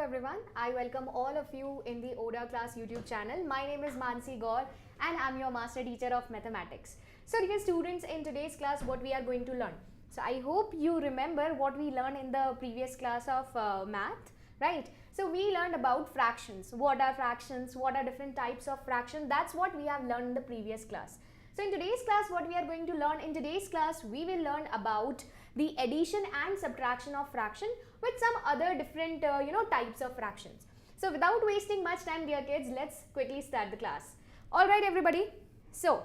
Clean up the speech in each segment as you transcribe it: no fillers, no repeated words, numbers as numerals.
everyone. I welcome all of you in the ODA Class YouTube channel. My name is Mansee and I'm your master teacher of mathematics. So dear students, in today's class what we are going to learn. So I hope you remember what we learned in the previous class of math, right? So we learned about fractions. What are fractions? What are different types of fractions? That's what we have learned in the previous class. So in today's class what we are going to learn, in today's class we will learn about the addition and subtraction of fraction with some other different types of fractions. So without wasting much time dear kids, let's quickly start the class. Alright everybody, so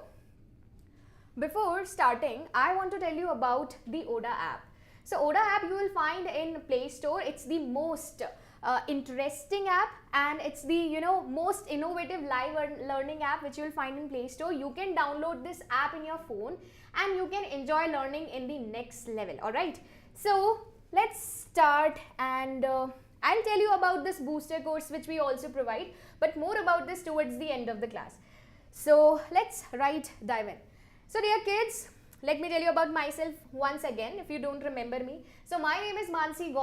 before starting I want to tell you about the ODA app. So ODA app you will find in Play Store. It's the most interesting app and it's the most innovative live learning app which you will find in Play Store. You can download this app in your phone and you can enjoy learning in the next level. Alright, so let's start and I'll tell you about this booster course which we also provide, but more about this towards the end of the class. So let's dive in. So dear kids, let me tell you about myself once again if you don't remember me. So my name is Mansee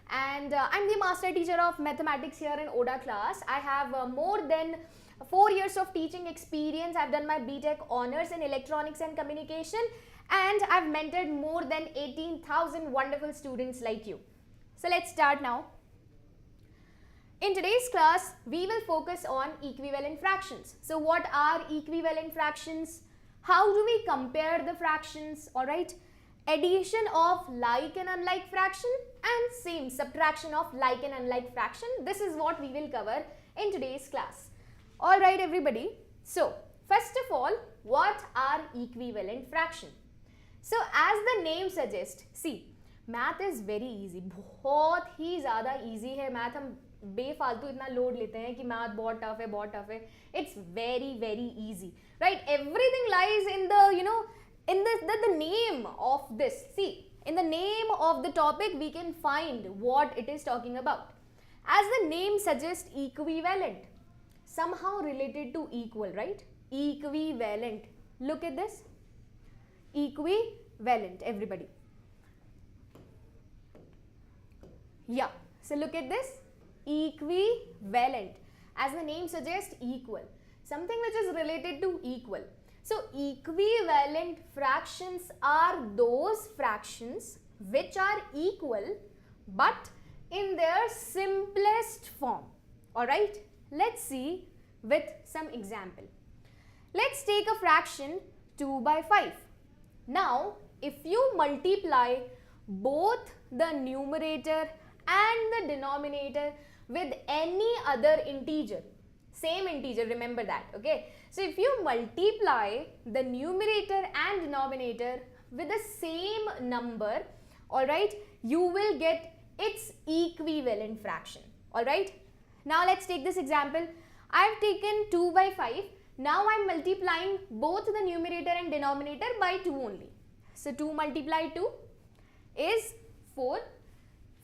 and I'm the master teacher of mathematics here in ODA Class. I have more than 4 years of teaching experience. I've done my BTech honors in electronics and communication and I've mentored more than 18,000 wonderful students like you. So let's start now. In today's class, we will focus on equivalent fractions. So what are equivalent fractions? How do we compare the fractions? Alright, addition of like and unlike fraction and same subtraction of like and unlike fraction. This is what we will cover in today's class. Alright everybody, so first of all, what are equivalent fraction? So as the name suggests, see, math is very easy. बहुत ही ज़्यादा easy है math. हम बेफालतू इतना load लेते हैं कि math बहुत tough है. It's very easy, right? Everything lies in the name of this. See, in the name of the topic we can find what it is talking about. As the name suggests, equivalent, somehow related to equal, right? Equivalent. Look at this. Equivalent, everybody. Yeah, so look at this. Equivalent. As the name suggests, equal. Something which is related to equal. So equivalent fractions are those fractions which are equal but in their simplest form. Alright, let's see with some example. Let's take a fraction 2 by 5. Now, if you multiply both the numerator and the denominator with any other integer, same integer, remember that, okay? So if you multiply the numerator and denominator with the same number, alright, you will get its equivalent fraction, alright? Now let's take this example. I have taken 2 by 5. Now I am multiplying both the numerator and denominator by 2 only. So 2 multiply 2 is 4.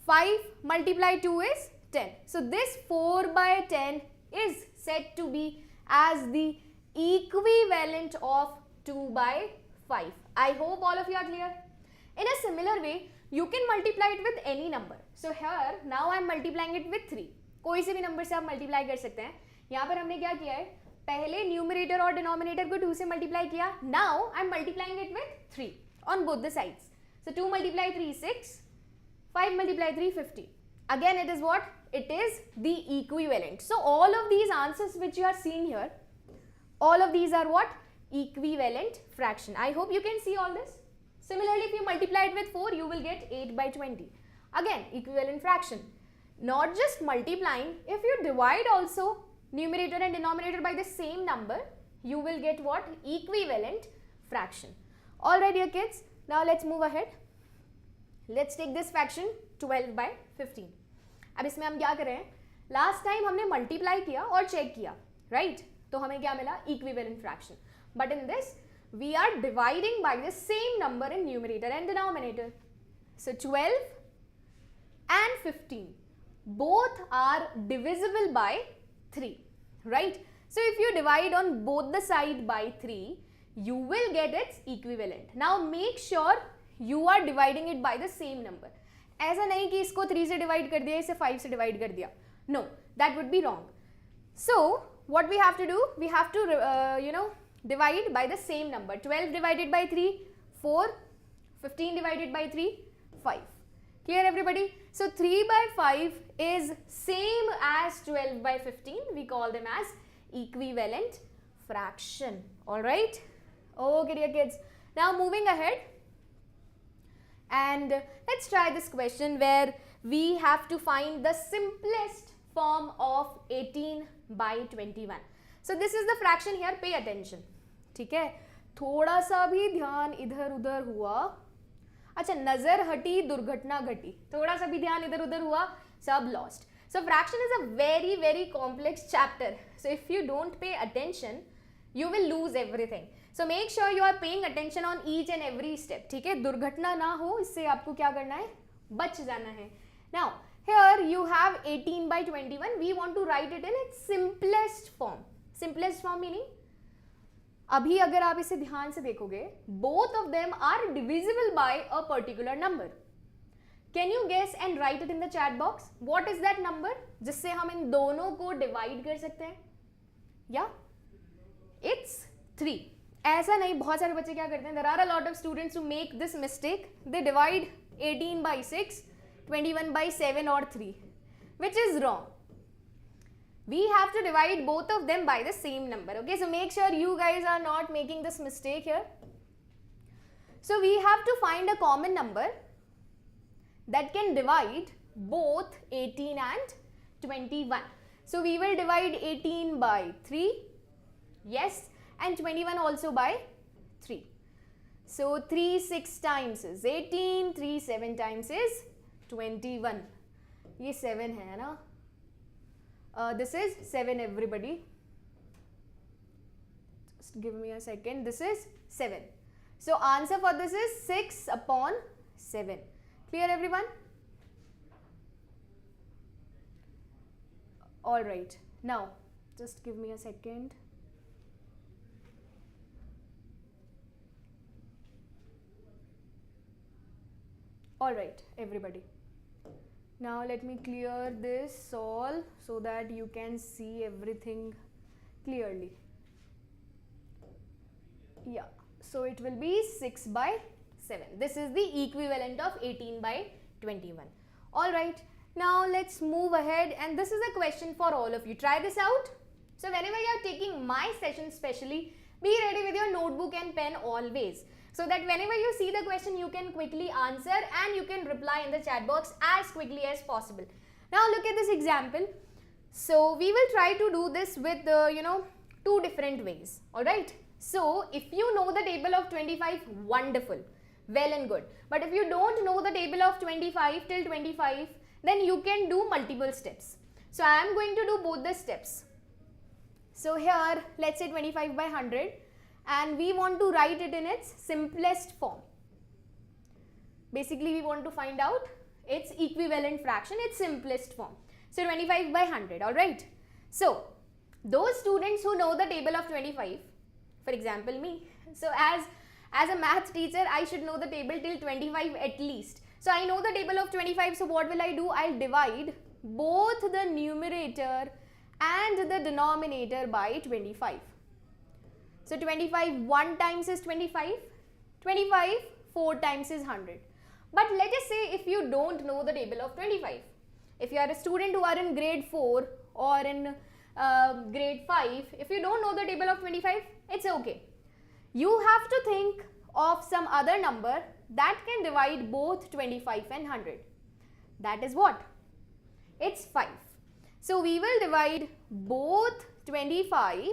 5 multiply 2 is 10. So this 4 by 10 is said to be as the equivalent of 2 by 5. I hope all of you are clear. In a similar way, you can multiply it with any number. So here, now I am multiplying it with 3. कोई से भी number से आप multiply कर सकते हैं. यहाँ पर हमने क्या किया है, पहले न्यूमरेटर और डिनोमिनेटर को 2 से मल्टीप्लाई किया. Now I am multiplying it with 3 on both the sides. So 2 multiply 3 6, 5 multiply 3 50. Again it is what? It is the equivalent. So all of these answers which you are seeing here, all of these are what? Equivalent fraction. I hope you can see all this. Similarly, if you multiply it with 4, you will get 8 by 20. Again, equivalent fraction. Not just multiplying, if you divide also numerator and denominator by the same number, you will get what? Equivalent fraction. Alright dear kids, now let's move ahead. Let's take this fraction 12 by 15. अब इसमें हम क्या कर रहे हैं, last time हमने multiply किया और चेक किया, राइट? तो हमें क्या मिला? Equivalent fraction. But in this we are dividing by the same number in numerator and denominator. So 12 and 15 both are divisible by 3, right? So if you divide on both the side by 3, you will get its equivalent. Now make sure you are dividing it by the same number. ऐसा नहीं कि इसको 3 से divide कर दिया, इसे 5 से divide कर दिया. No, that would be wrong. So what we have to do, we have to divide by the same number. 12 divided by 3, 4. 15 divided by 3, 5. Clear everybody? So 3 by 5 is same as 12 by 15. We call them as equivalent fraction. Alright? Okay dear kids. Now moving ahead, and let's try this question where we have to find the simplest form of 18 by 21. So this is the fraction here, pay attention. ठीक है, थोड़ा सा भी ध्यान इधर उधर हुआ, अच्छा नजर हटी दुर्घटना घटी, थोड़ा सा भी ध्यान इधर उधर हुआ, सब lost. So fraction is a very complex chapter. So if you don't pay attention, you will lose everything. So make sure you are paying attention on each and every step. ठीक है, दुर्घटना ना हो, इससे आपको क्या करना है, बच जाना है. Now here you have 18 by 21. We want to write it in its simplest form. Simplest form meaning, अभी अगर आप इसे ध्यान से देखोगे, both of them are divisible by a particular number. Can you guess and write it in the chat box? What is that number जिससे हम इन दोनों को divide कर सकते हैं? Yeah, it's 3. ऐसा नहीं, बहुत सारे बच्चे क्या करते हैं, there are a lot of students who make this mistake. They divide 18 by 6, 21 by 7 or 3, which is wrong. We have to divide both of them by the same number. Okay, so make sure you guys are not making this mistake here. So we have to find a common number that can divide both 18 and 21. So we will divide 18 by 3, yes, and 21 also by 3. So 3 6 times is 18, 3 7 times is 21. ये 7 है ना? This is 7 everybody. Just give me a second. This is 7. So answer for this is 6 upon 7. Clear everyone? Alright. Now just give me a second. Alright everybody. Now let me clear this all so that you can see everything clearly. Yeah, so it will be 6 by 7. This is the equivalent of 18 by 21. Alright, now let's move ahead, and this is a question for all of you. Try this out. So whenever you are taking my session specially, be ready with your notebook and pen always, so that whenever you see the question, you can quickly answer and you can reply in the chat box as quickly as possible. Now look at this example. So we will try to do this with two different ways. Alright. So if you know the table of 25, wonderful, well and good. But if you don't know the table of 25 till 25, then you can do multiple steps. So I am going to do both the steps. So here, let's say 25 by 100. And we want to write it in its simplest form. Basically, we want to find out its equivalent fraction, its simplest form. So 25 by 100, alright. So those students who know the table of 25, for example me, so as a math teacher, I should know the table till 25 at least. So I know the table of 25, so what will I do? I'll divide both the numerator and the denominator by 25. So 25 1 times is 25, 25 4 times is 100. But let us say if you don't know the table of 25, if you are a student who are in grade 4 or in grade 5, if you don't know the table of 25, it's okay. You have to think of some other number that can divide both 25 and 100. That is what? It's 5. So we will divide both 25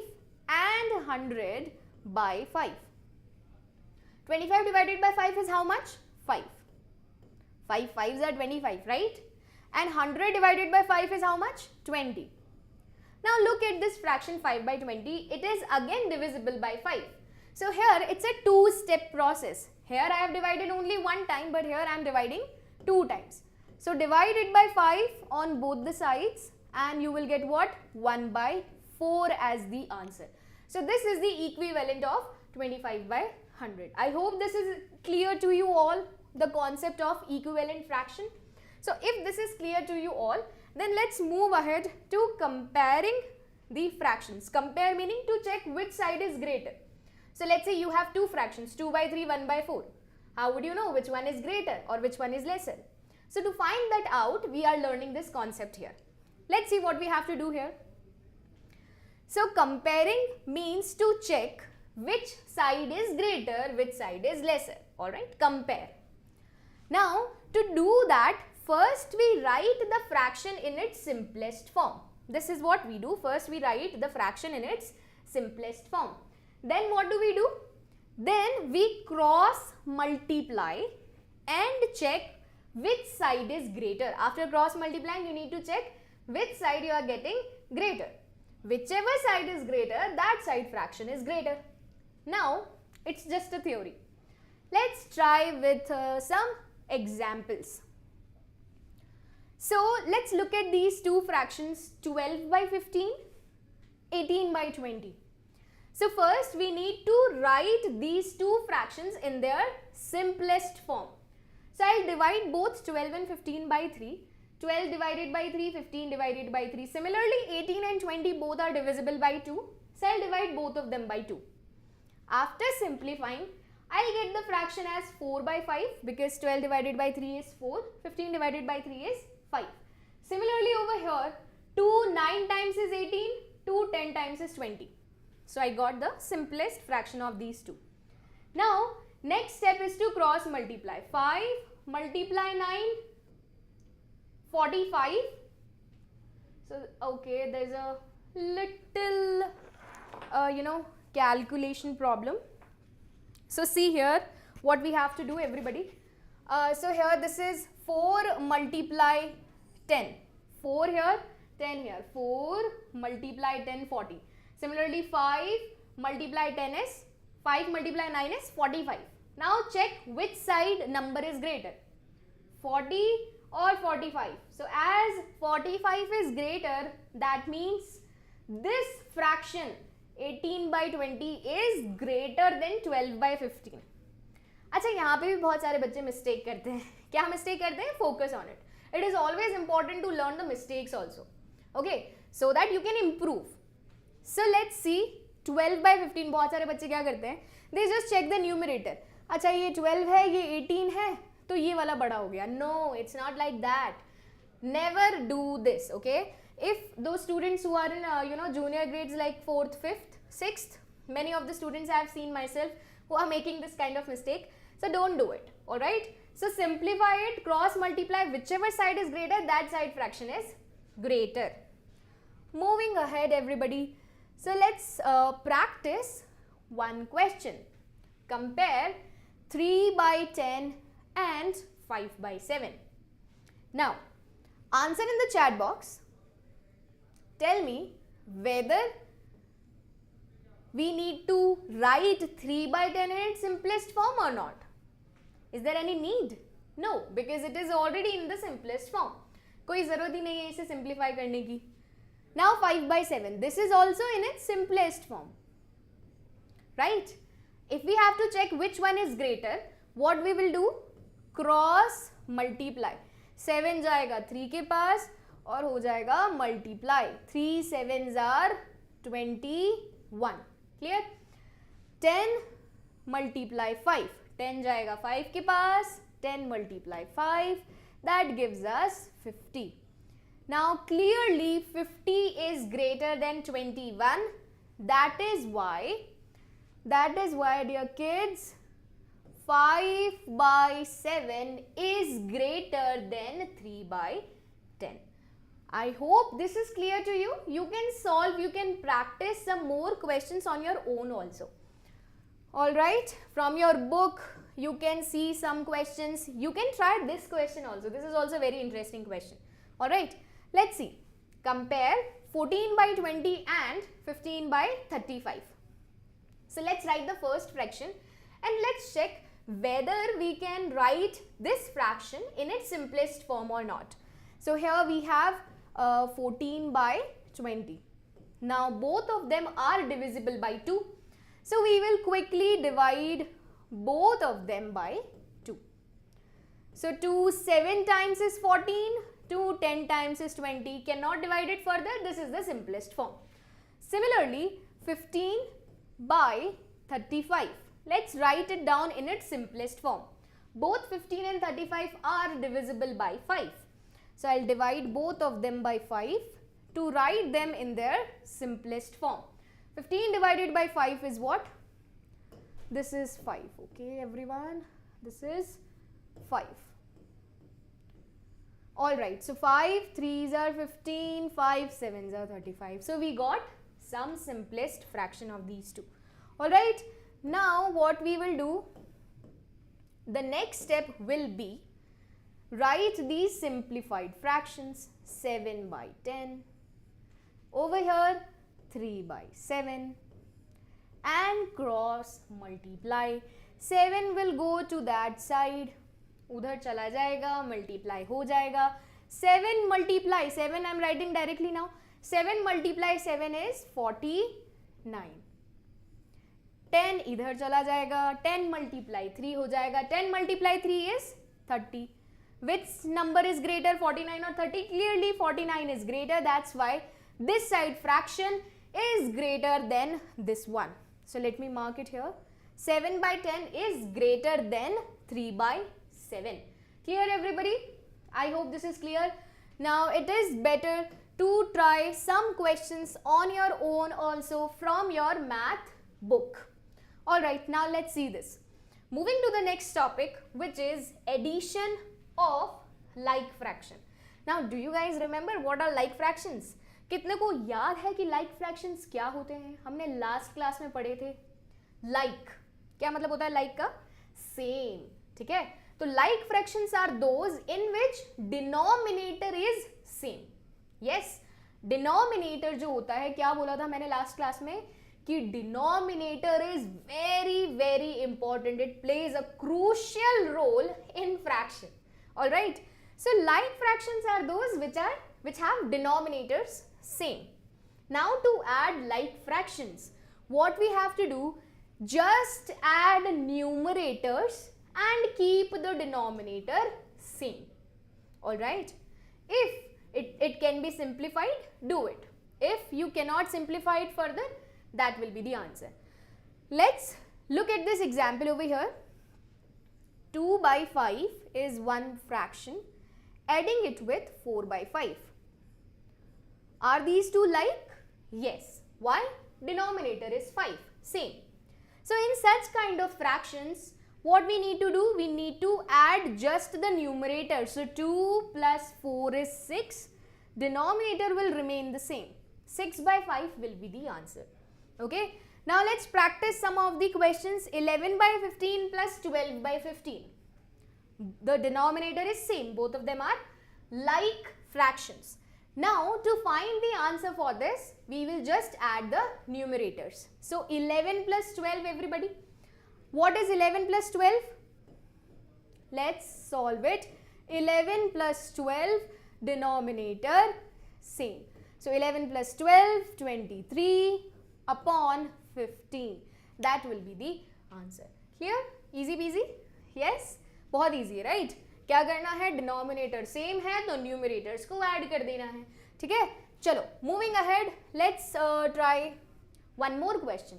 and 100 by 5. 25 divided by 5 is how much? 5. 5 5s are 25, right? And 100 divided by 5 is how much? 20. Now look at this fraction 5 by 20. It is again divisible by 5. So here it's a two-step process. Here I have divided only one time, but here I am dividing two times. So divide it by 5 on both the sides and you will get what? 1 by 4 as the answer. So this is the equivalent of 25 by 100. I hope this is clear to you all, the concept of equivalent fraction. So if this is clear to you all, Then let's move ahead to comparing the fractions. Compare meaning to check which side is greater. So let's say you have two fractions, 2 by 3, 1 by 4. How would you know which one is greater or which one is lesser? So to find that out, we are learning this concept here. Let's see what we have to do here. So comparing means to check which side is greater, which side is lesser. Alright, compare. Now to do that, first we write the fraction in its simplest form. This is what we do. First we write the fraction in its simplest form. Then what do we do? Then we cross multiply and check which side is greater. After cross multiplying, you need to check which side you are getting greater. Whichever side is greater, that side fraction is greater. Now, it's just a theory. Let's try with some examples. So, let's look at these two fractions, 12 by 15, 18 by 20. So, first we need to write these two fractions in their simplest form. So, I'll divide both 12 and 15 by 3. 12 divided by 3, 15 divided by 3. Similarly, 18 and 20 both are divisible by 2. So, I'll divide both of them by 2. After simplifying, I'll get the fraction as 4 by 5 because 12 divided by 3 is 4. 15 divided by 3 is 5. Similarly, over here, 2 9 times is 18, 2 10 times is 20. So, I got the simplest fraction of these two. Now, next step is to cross multiply. 5 multiply 9, 45. So, okay, there's a little, calculation problem. So, see here what we have to do, everybody. So, here this is 4 multiply 10. 4 here, 10 here. 4 multiply 10, 40. Similarly, 5 multiply 10 is, 5 multiply 9 is 45. Now, check which side number is greater, 40 or 45. So, as 45 is greater, that means this fraction 18 by 20 is greater than 12 by 15. अच्छा, यहाँ पे भी बहुत सारे बच्चे mistake करते हैं. क्या मिस्टेक करते हैं? Focus on it. It is always important to learn the mistakes also. Okay, so that you can improve. So let's see 12 by 15. बहुत सारे बच्चे क्या करते हैं? They just check the numerator. अच्छा, ये 12 है, ये 18 है, तो ये वाला बड़ा हो गया. No, it's not like that. Never do this. Okay. If those students who are in junior grades like 4th, 5th, 6th, many of the students I have seen myself who are making this kind of mistake. So don't do it. Alright. So simplify it, cross multiply, whichever side is greater, that side fraction is greater. Moving ahead, everybody. So let's practice one question. Compare 3 by 10 and 5 by 7. Now, answer in the chat box. Tell me whether we need to write 3 by 10 in its simplest form or not. Is there any need? No, because it is already in the simplest form. कोई ज़रूरत ही नहीं है इसे simplify करने की. Now 5 by 7. This is also in its simplest form. Right? If we have to check which one is greater, what we will do? Cross multiply. 7 जाएगा 3 के पास और हो जाएगा multiply. 3 7s are 21. Clear? 10 multiply 5. 10 जाएगा 5 के पास. 10 multiply 5. That gives us 50. Now clearly 50 is greater than 21. That is why dear kids, 5 by 7 is greater than 3 by 10. I hope this is clear to you. You can solve, you can practice some more questions on your own also. Alright, from your book you can see some questions. You can try this question also. This is also a very interesting question. Alright, let's see. Compare 14 by 20 and 15 by 35. So let's write the first fraction and let's check whether we can write this fraction in its simplest form or not. So here we have 14 by 20. Now both of them are divisible by 2. So we will quickly divide both of them by 2. So 2 7 times is 14, 2 10 times is 20. Cannot divide it further. This is the simplest form. Similarly, 15 by 35. Let's write it down in its simplest form. Both 15 and 35 are divisible by 5. So I'll divide both of them by 5 to write them in their simplest form. 15 divided by 5 is what? This is 5. Okay, everyone. This is 5. Alright, so 5 3s are 15, 5 7s are 35. So we got some simplest fraction of these two. Alright, now what we will do, the next step will be write these simplified fractions. 7 by 10, over here 3 by 7, and cross multiply. 7 will go to that side, उधर चला जाएगा, multiply हो जाएगा. 7 multiply 7, I am writing directly now. 7 multiply 7 is 49. 10 इधर चला जाएगा, 10 multiply 3 हो जाएगा. 10 multiply 3 is 30. Which number is greater, 49 or 30? Clearly 49 is greater. That's why this side fraction is greater than this one. So let me mark it here. 7 by 10 is greater than 3 by 7. Clear, everybody? I hope this is clear. Now it is better to try some questions on your own also from your math book. Alright, now let's see this. Moving to the next topic, which is addition of like fraction. Now do you guys remember what are like fractions? कितने को याद है कि like fractions क्या होते हैं? हमने last class में पढ़े थे. Like क्या मतलब होता है like का? Same. ठीक है? तो like fractions are those in which denominator is same. Yes, denominator जो होता है, क्या बोला था मैंने last class में, कि denominator is very very important. It plays a crucial role in fraction. All right. So like fractions are those which have denominators same. Now to add like fractions, what we have to do, just add numerators and keep the denominator same. Alright, if it can be simplified, do it. If you cannot simplify it further, that will be the answer. Let's look at this example over here. 2 by 5 is one fraction, adding it with 4 by 5. Are these two like? Yes. Why? Denominator is 5, same. So in such kind of fractions, what we need to do? We need to add just the numerator. So 2 plus 4 is 6. Denominator will remain the same. 6 by 5 will be the answer. Okay. Now let's practice some of the questions. 11 by 15 plus 12 by 15. The denominator is same. Both of them are like fractions. Now to find the answer for this, we will just add the numerators. So 11 plus 12, everybody. What is 11 plus 12? Let's solve it. 11 plus 12, denominator same. So 11 plus 12, 23 upon 15. That will be the answer. Clear? Easy peasy? Yes? बहुत easy, right? क्या करना है? Denominator same है तो numerators को add कर देना है. ठीक है? चलो, moving ahead, let's try one more question.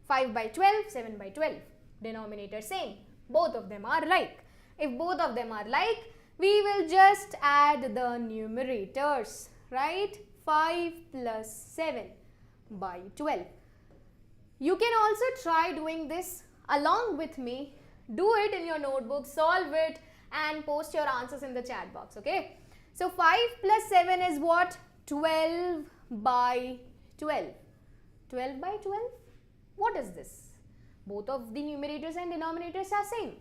5 by 12, 7 by 12. Denominator same. Both of them are like. If both of them are like, we will just add the numerators, right? 5 plus 7 by 12. You can also try doing this along with me. Do it in your notebook, solve it and post your answers in the chat box, okay? So 5 plus 7 is what? 12 by 12. 12 by 12? What is this? Both of the numerators and denominators are same.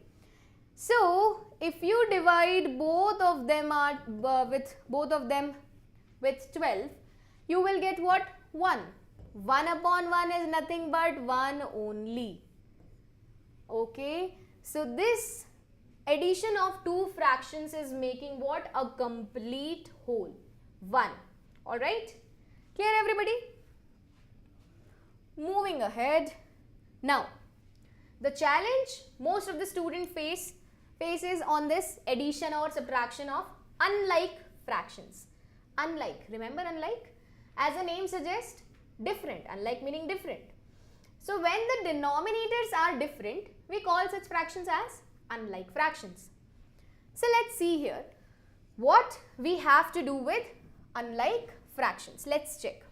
So if you divide both of them with 12, you will get what? 1. 1 upon 1 is nothing but 1 only. Okay. So this addition of two fractions is making what? A complete whole. 1. Alright? Clear, everybody? Moving ahead. Now, the challenge most of the student faces on this addition or subtraction of unlike fractions. Unlike, remember unlike? As the name suggests, different. Unlike meaning different. So when the denominators are different, we call such fractions as unlike fractions. So let's see here what we have to do with unlike fractions. Let's check.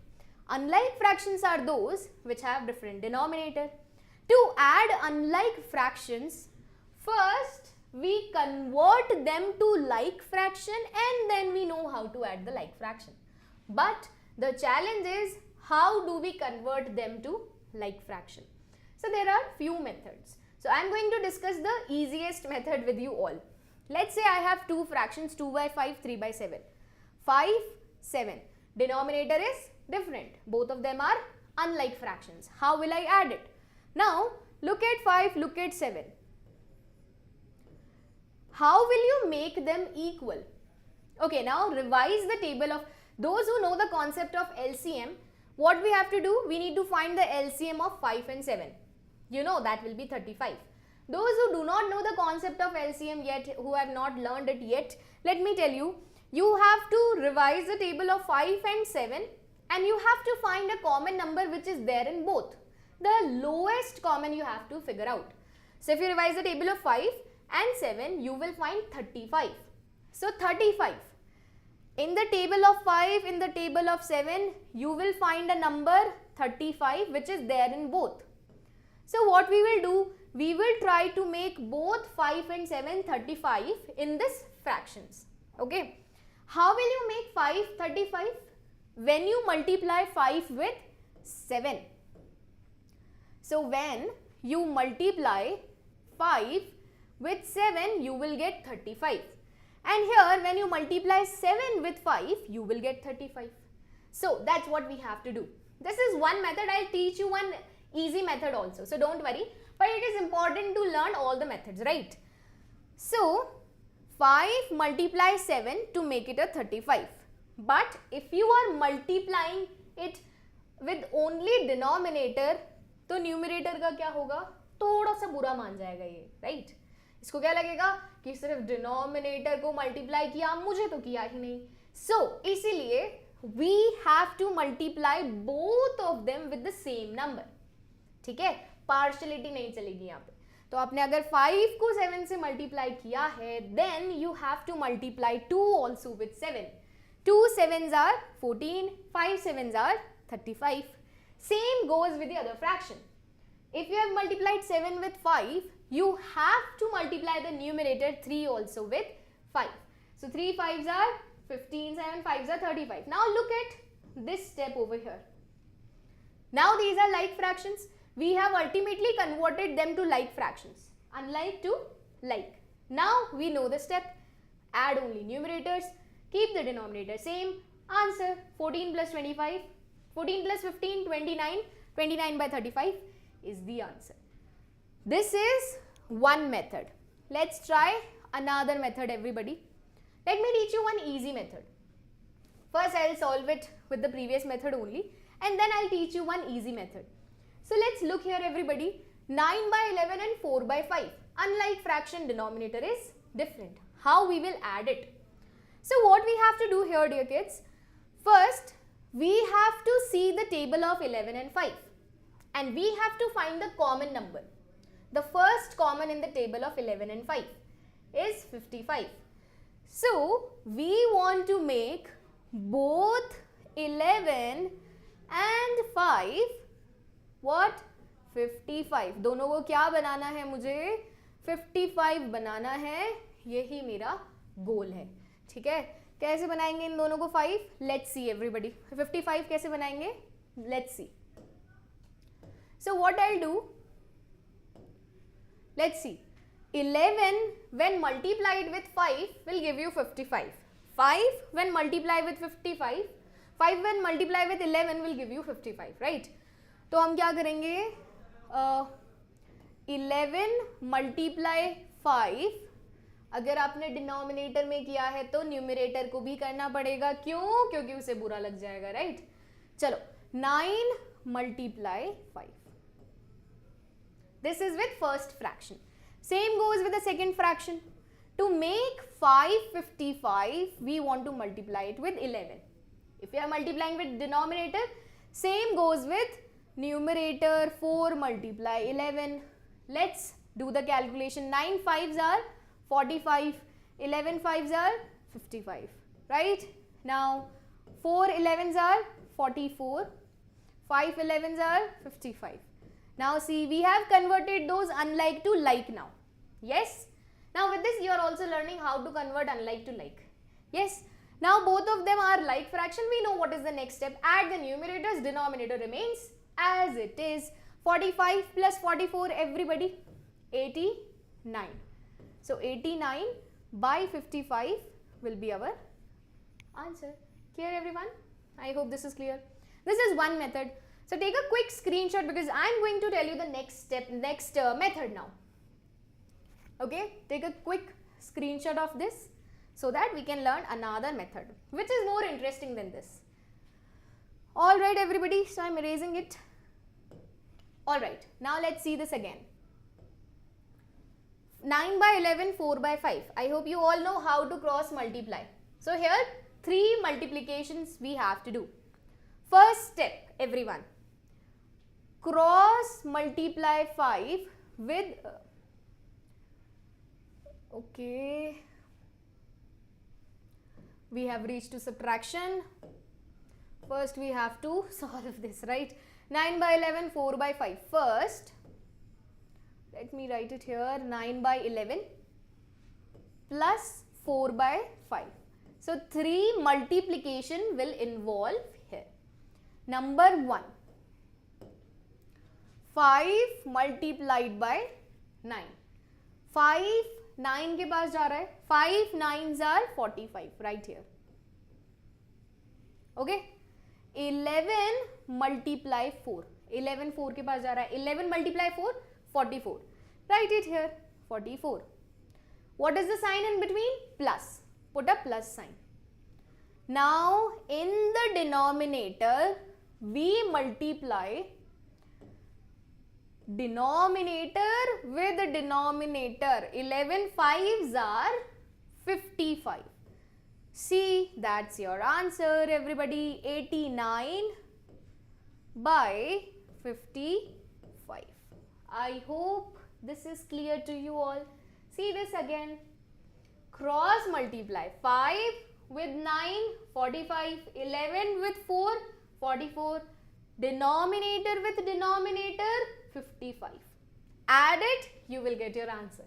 Unlike fractions are those which have different denominator. To add unlike fractions, first we convert them to like fraction and then we know how to add the like fraction. But the challenge is, how do we convert them to like fraction? So there are few methods. So I am going to discuss the easiest method with you all. Let's say I have two fractions, 2 by 5, 3 by 7. 5, 7. Denominator is different. Both of them are unlike fractions. How will I add it? Now look at 5, look at 7. How will you make them equal? Okay, now revise the table of those who know the concept of LCM. What we have to do? We need to find the LCM of 5 and 7. You know that will be 35. Those who do not know the concept of LCM yet, who have not learned it yet, let me tell you, you have to revise the table of 5 and 7 and you have to find a common number which is there in both. The lowest common you have to figure out. So if you revise the table of 5 and 7, you will find 35. So 35. In the table of 5, in the table of 7, you will find a number 35 which is there in both. So what we will do? We will try to make both 5 and 7 35 in this fractions. Okay. How will you make 5 35? When you multiply 5 with 7. So when you multiply 5 with 7, you will get 35. And here when you multiply 7 with 5, you will get 35. So that's what we have to do. This is one method. I'll teach you one easy method also. So don't worry. But it is important to learn all the methods, right? So 5 multiply 7 to make it a 35. But if you are multiplying it with only denominator, तो numerator का क्या होगा? थोड़ा सा बुरा मान जाएगा ये, राइट? इसको क्या लगेगा कि सिर्फ डिनोमिनेटर को मल्टीप्लाई किया, मुझे तो किया ही नहीं. सो इसीलिए we have to multiply both of them with the same number. ठीक है, पार्शियलिटी नहीं चलेगी यहाँ पे. तो आपने अगर 5 को 7 से मल्टीप्लाई किया है, then you have to multiply 2 also with 7. 2 7s are 14, 5 7s are 35. Same goes with the other fraction. If you have multiplied 7 with 5, you have to multiply the numerator 3 also with 5. So 3 5s are 15, 7 5s are 35. Now look at this step over here. Now these are like fractions. We have ultimately converted them to like fractions. Unlike to like. Now we know the step. Add only numerators. Keep the denominator same. Answer 14 plus 25. 14 plus 15, 29. 29 by 35 is the answer. This is one method. Let's try another method, everybody. Let me teach you one easy method. First, I'll solve it with the previous method only, and then I'll teach you one easy method. So let's look here, everybody. 9 by 11 and 4 by 5. Unlike fraction, denominator is different. How we will add it? So what we have to do here, dear kids? First, we have to see the table of 11 and 5. And we have to find the common number. The first common in the table of 11 and 5 is 55. So, we want to make both 11 and 5 what? 55. दोनों को क्या बनाना है मुझे? 55 बनाना है. यही मेरा गोल है. ठीक है? कैसे बनाएंगे इन दोनों को 5? Let's see, everybody. 55 कैसे बनाएंगे? Let's see. So what I'll do? Let's see. 11 when multiplied with 5 will give you 55. 5 when multiplied with 55. 5 when multiplied with 11 will give you 55, right? तो हम क्या करेंगे? 11 multiply 5. अगर आपने डिनोमिनेटर में किया है तो न्यूमरेटर को भी करना पड़ेगा. क्यों? क्योंकि उसे बुरा लग जाएगा, राइट? चलो 9 multiply 5. This is with first fraction. Same goes with the second fraction. To make 555, we want to multiply it with 11. If we are multiplying with denominator, same goes with numerator. 4 multiply 11. Let's do the calculation. 9 5s are 45. 11 5s are 55. Right? Now, 4 11s are 44. 5 11s are 55. Now see, we have converted those unlike to like now. Yes? Now with this, you are also learning how to convert unlike to like. Yes? Now both of them are like fraction. We know what is the next step. Add the numerators, denominator remains as it is. 45 plus 44, everybody, 89. So 89 by 55 will be our answer. Clear everyone? I hope this is clear. This is one method. So take a quick screenshot because I am going to tell you the next step, method now. Okay, take a quick screenshot of this so that we can learn another method which is more interesting than this. Alright everybody, so I am erasing it. Alright, now let's see this again. 9 by 11, 4 by 5. I hope you all know how to cross multiply. So here 3 multiplications we have to do. First step everyone, cross multiply 5 with okay, we have reached to subtraction. First we have to solve this, right? 9 by 11, 4 by 5. First, let me write it here, 9 by 11 plus 4 by 5. So 3 multiplication will involve here. Number 1, 5 multiplied by 9. 5 9 के पास जा रहा है. 5 9s are 45 right here. Okay. 11 multiply 4. 11 4 के पास जा रहा है. 11 multiply 4, 44. Write it here, 44. What is the sign in between? Plus. Put a plus sign. Now in the denominator we multiply denominator with the denominator. 11 5s are 55. See, that's your answer everybody. 89 by 55. I hope this is clear to you all. See this again. Cross multiply 5 with 9, 45, 11 with 4, 44, denominator with denominator, 55. Add it, you will get your answer.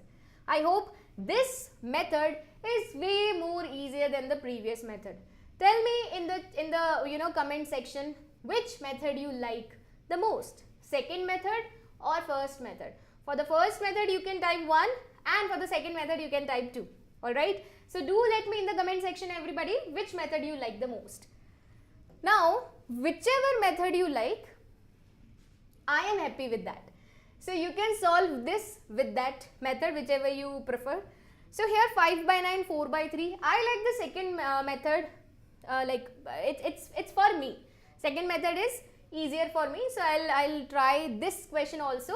I hope this method is way more easier than the previous method. Tell me in the comment section which method you like the most, second method or first method. For the first method you can type 1 and for the second method you can type 2. Alright, so do let me in the comment section everybody which method you like the most. Now whichever method you like, I am happy with that. So you can solve this with that method whichever you prefer. So here 5 by 9, 4 by 3. I like the second method, it's for me. Second method is easier for me, so I'll try this question also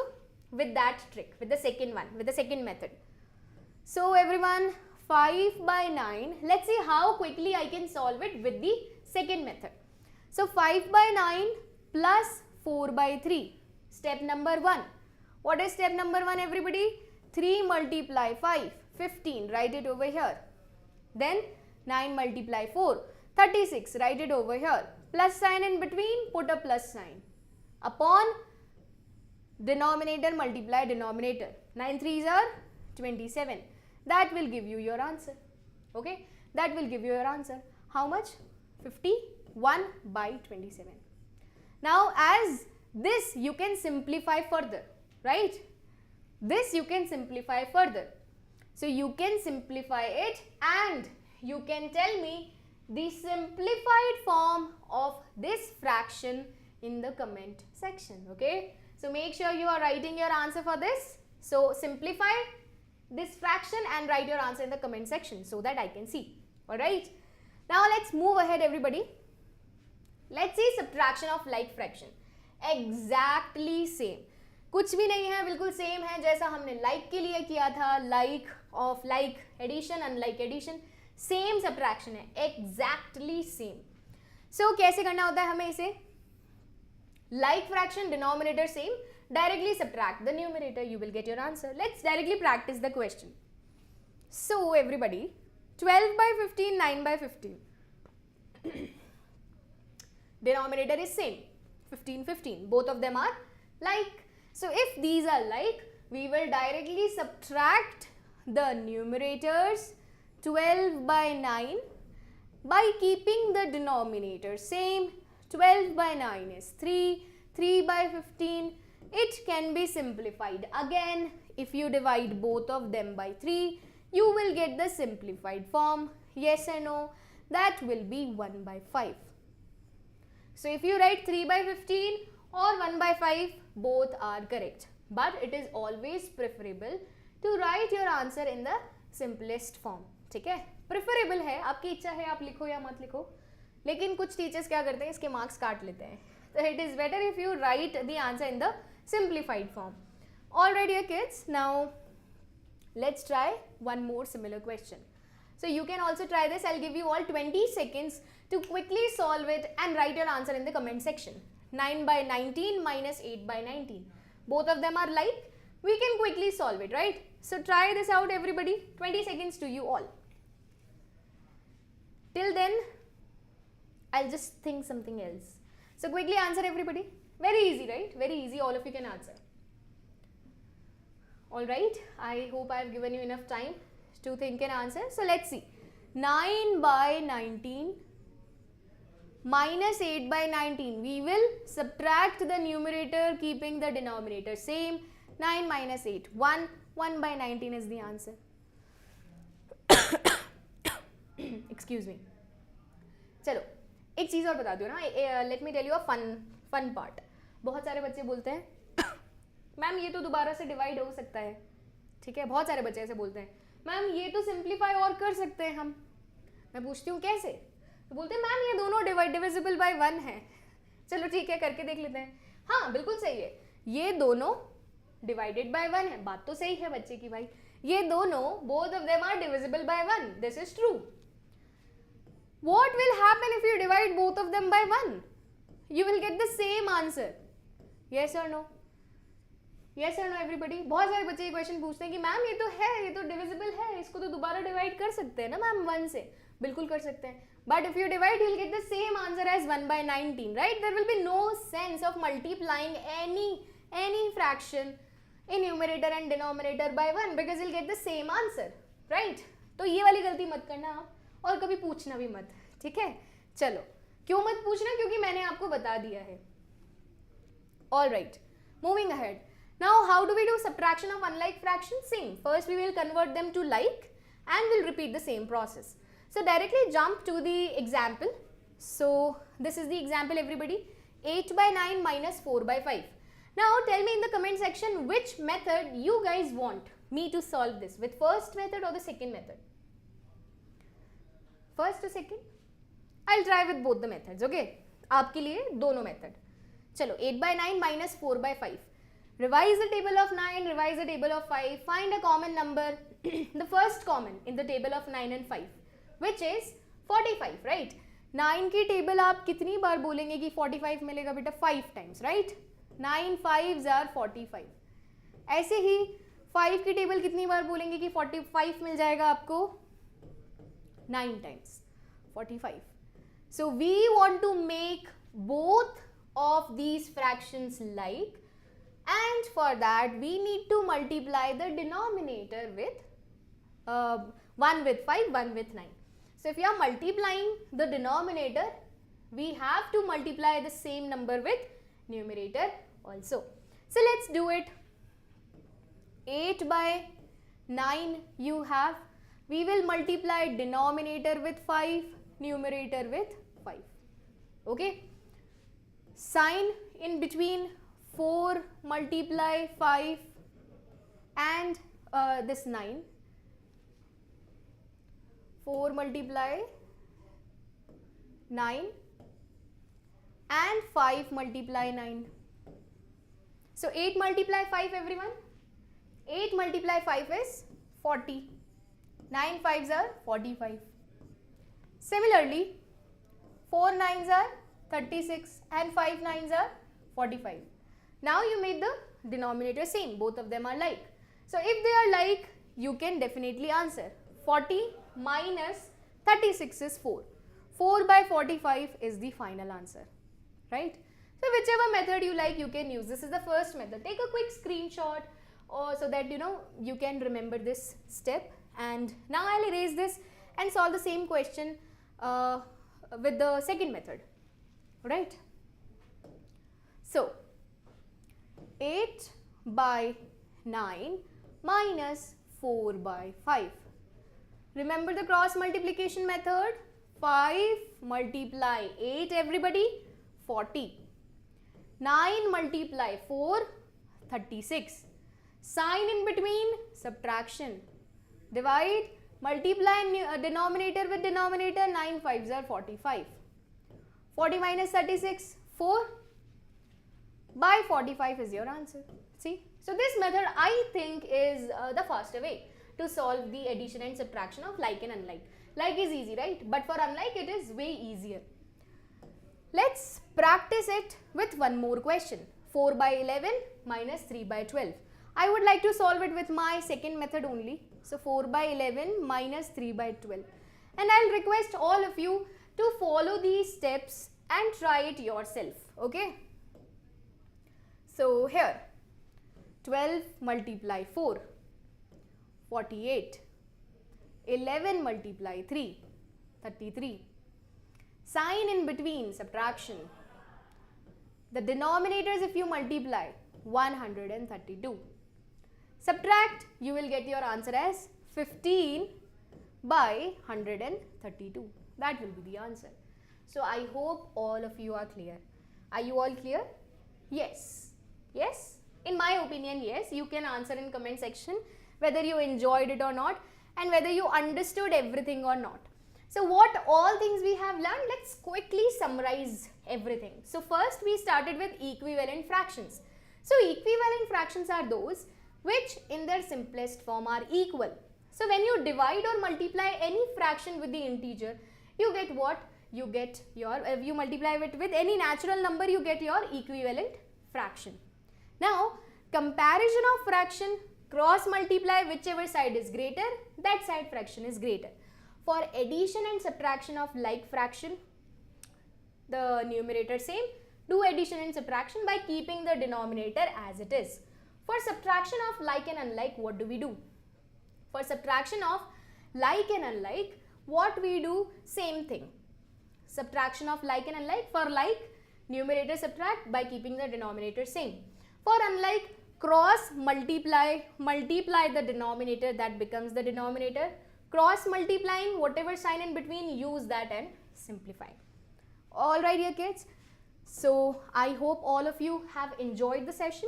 with that trick, with the second one, with the second method. So everyone, 5 by 9, let's see how quickly I can solve it with the second method. So 5 by 9 plus 4 by 3, step number 1. What is step number 1 everybody? 3 multiply 5, 15, write it over here. Then 9 multiply 4, 36, write it over here. Plus sign in between, put a plus sign. Upon denominator multiply denominator. 9 3s are 27. That will give you your answer. Okay, that will give you your answer. How much? 51 by 27. Now as this you can simplify further, right? This you can simplify further. So you can simplify it and you can tell me the simplified form of this fraction in the comment section. Okay, so make sure you are writing your answer for this. So simplify this fraction and write your answer in the comment section so that I can see. Alright, now let's move ahead everybody. Let's see subtraction of like fraction. Exactly same, कुछ भी नहीं है, बिल्कुल same है जैसा हमने like के लिए किया था. Like of like addition, unlike addition, same subtraction है, exactly same. So कैसे करना होता है हमें इसे? Like fraction, denominator same, directly subtract the numerator, you will get your answer. Let's directly practice the question. So everybody, 12 by 15, 9 by 15. Denominator is same, 15, 15. Both of them are like. So if these are like, we will directly subtract the numerators 12 by 9 by keeping the denominator same. 12 by 9 is 3, 3 by 15. It can be simplified. Again, if you divide both of them by 3, you will get the simplified form. Yes or no? That will be 1 by 5. So if you write 3 by 15 or 1 by 5, both are correct. But it is always preferable to write your answer in the simplest form. ठीक है? Preferable है, आपकी इच्छा है आप लिखो या मत लिखो. लेकिन कुछ टीचर्स क्या करते हैं, इसके मार्क्स काट लेते हैं. So it is better if you write the answer in the simplified form. Alright dear kids, now let's try one more similar question. So you can also try this. I'll give you all 20 seconds to quickly solve it and write your answer in the comment section. 9 by 19 minus 8 by 19. Both of them are like. We can quickly solve it, right? So try this out everybody. 20 seconds to you all. Till then, I'll just think something else. So quickly answer everybody. Very easy, right? Very easy. All of you can answer. Alright. I hope I've given you enough time to think and answer. So let's see. 9 by 19 minus 8 by 19. We will subtract the numerator keeping the denominator same. 9 minus 8. 1. 1 by 19 is the answer. Excuse me. चलो एक चीज़ और बता दो ना. Let me tell you a fun part. बहुत सारे बच्चे बोलते हैं मैम ये तो दोबारा से डिवाइड हो सकता है. ठीक है, बहुत सारे बच्चे ऐसे बोलते हैं मैम ये तो सिंप्लीफाई और कर सकते हैं हम. मैं पूछती हूँ कैसे, तो बोलते हैं मैम ये दोनों डिविजिबल बाय 1 है. चलो ठीक है, करके देख लेते हैं. हाँ बिल्कुल सही है, ये दोनों डिवाइडेड बाय 1 है. बात तो सही है बच्चे की भाई. ये दोनों both of them are divisible by 1. This is true. What will happen if you divide both of them by 1? You will get the same answer. Yes or no? Yes or no everybody? बहुत सारे बच्चे ये question पूछते हैं कि ma'am ये तो है, ये तो डिविजिबल है, इसको तो दोबारा डिवाइड कर सकते हैं ना मैम 1 से. बिल्कुल कर सकते हैं. But if you divide, you will get the same answer as 1 by 19, right? There will be no sense of multiplying any fraction in numerator and denominator by 1 because you'll get the same answer, right? तो ये वाली गलती मत करना आप, और कभी पूछना भी मत. ठीक है, चलो. क्यों मत पूछना? क्योंकि मैंने आपको बता दिया है. All right, moving ahead. Now, how do we do subtraction of unlike fractions? Same. First, we will convert them to like, and we'll repeat the same process. So directly jump to the example. So this is the example, everybody. 8 by 9 minus 4 by 5. Now tell me in the comment section which method you guys want me to solve this, with first method or the second method. First or second? I'll try with both the methods, okay? आपके लिए दोनों method. चलो 8 by 9 minus 4 by 5. Revise the table of 9, revise the table of 5, find a common number, the first common in the table of 9 and 5, which is 45, right? 9 की table आप कितनी बार बोलेंगे कि 45 मिलेगा बेटा? 5 times, right? 9 5s are 45. ऐसे ही 5 की table कितनी बार बोलेंगे कि 45 मिल जाएगा आपको? 9 times 45. So we want to make both of these fractions like, and for that we need to multiply the denominator with 1 with 5, 1 with 9. So if you are multiplying the denominator, we have to multiply the same number with numerator also. So let's do it. 8 by 9 you have. We will multiply denominator with 5, numerator with 5. Okay. Sign in between 4 multiply 5 and this 9. 4 multiply 9 and 5 multiply 9. So 8 multiply 5 everyone. 8 multiply 5 is 40. 9 5s are 45. Similarly, 4 9s are 36 and 5 9s are 45. Now you made the denominator same, both of them are like. So if they are like, you can definitely answer. 40 minus 36 is 4. 4 by 45 is the final answer, right? So whichever method you like, you can use. This is the first method. Take a quick screenshot or so that you can remember this step. And now I'll erase this and solve the same question with the second method, right? So 8 by 9 minus 4 by 5. Remember the cross multiplication method? 5 multiply 8, everybody, 40. 9 multiply 4, 36. Sign in between, subtraction. Divide, multiply denominator with denominator, 9 5s are 45. 40 minus 36, 4 by 45 is your answer. See? So this method I think is the faster way to solve the addition and subtraction of like and unlike. Like is easy, right? But for unlike it is way easier. Let's practice it with one more question. 4 by 11 minus 3 by 12. I would like to solve it with my second method only. So 4 by 11 minus 3 by 12. And I'll request all of you to follow these steps and try it yourself. Okay? So here, 12 multiply 4, 48. 11 multiply 3, 33. Sign in between, subtraction. The denominators if you multiply, 132. Subtract, you will get your answer as 15 by 132. That will be the answer. So I hope all of you are clear. Are you all clear? Yes. Yes? In my opinion, yes. You can answer in comment section whether you enjoyed it or not and whether you understood everything or not. So what all things we have learned, let's quickly summarize everything. So first we started with equivalent fractions. So equivalent fractions are those which in their simplest form are equal. So when you divide or multiply any fraction with the integer, you get what? You get your, if you multiply it with any natural number, you get your equivalent fraction. Now comparison of fraction, cross multiply, whichever side is greater, that side fraction is greater. For addition and subtraction of like fraction, the numerator same, do addition and subtraction by keeping the denominator as it is. For subtraction of like and unlike, what do we do? For subtraction of like and unlike, what we do? Same thing. Subtraction of like and unlike, for like, numerator subtract by keeping the denominator same. For unlike, cross multiply, multiply the denominator, that becomes the denominator. Cross multiplying, whatever sign in between, use that and simplify. Alright dear kids, so I hope all of you have enjoyed the session,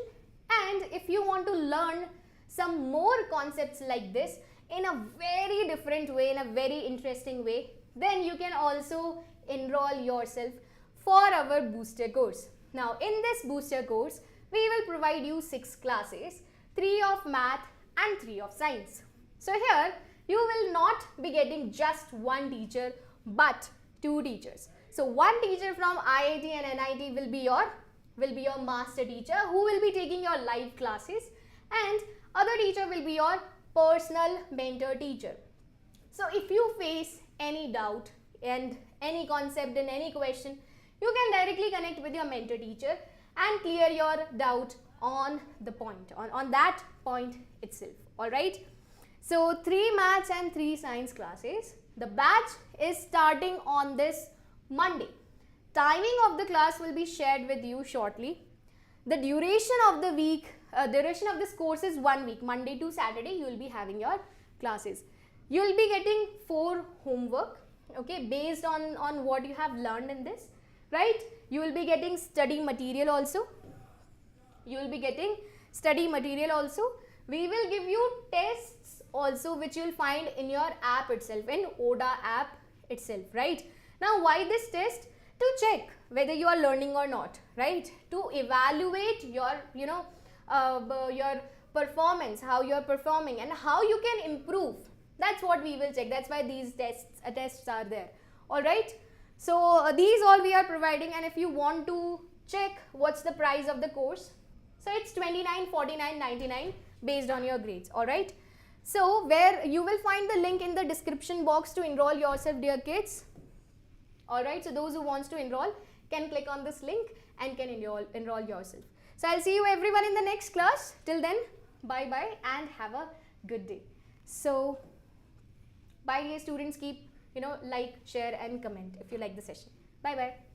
and if you want to learn some more concepts like this in a very different way, in a very interesting way, then you can also enroll yourself for our booster course. Now in this booster course, we will provide you 6 classes, 3 of math and 3 of science. So here, you will not be getting just one teacher but 2 teachers. So one teacher from IIT and NIT will be your master teacher who will be taking your live classes, and other teacher will be your personal mentor teacher. So if you face any doubt and any concept and any question, you can directly connect with your mentor teacher and clear your doubt on the point, on that point itself. Alright. So 3 maths and 3 science classes. The batch is starting on this Monday. Timing of the class will be shared with you shortly. The duration of the week, duration of this course is 1 week. Monday to Saturday you will be having your classes. You will be getting 4 homework, okay, based on what you have learned in this, right? You will be getting study material also. You will be getting study material also. We will give you tests also, which you will find in your app itself, in ODA app itself, right? Now why this test? To check whether you are learning or not, right? To evaluate your, your performance, how you are performing and how you can improve That's what we will check. That's why these tests are there. All right. So these all we are providing, and if you want to check what's the price of the course, so it's 29, 49, 99 based on your grades. All right. So where you will find the link in the description box to enroll yourself, dear kids. All right. So those who wants to enroll can click on this link and can enroll yourself. So I'll see you everyone in the next class. Till then, bye bye and have a good day. So bye dear students, keep like, share and comment if you like the session. Bye bye.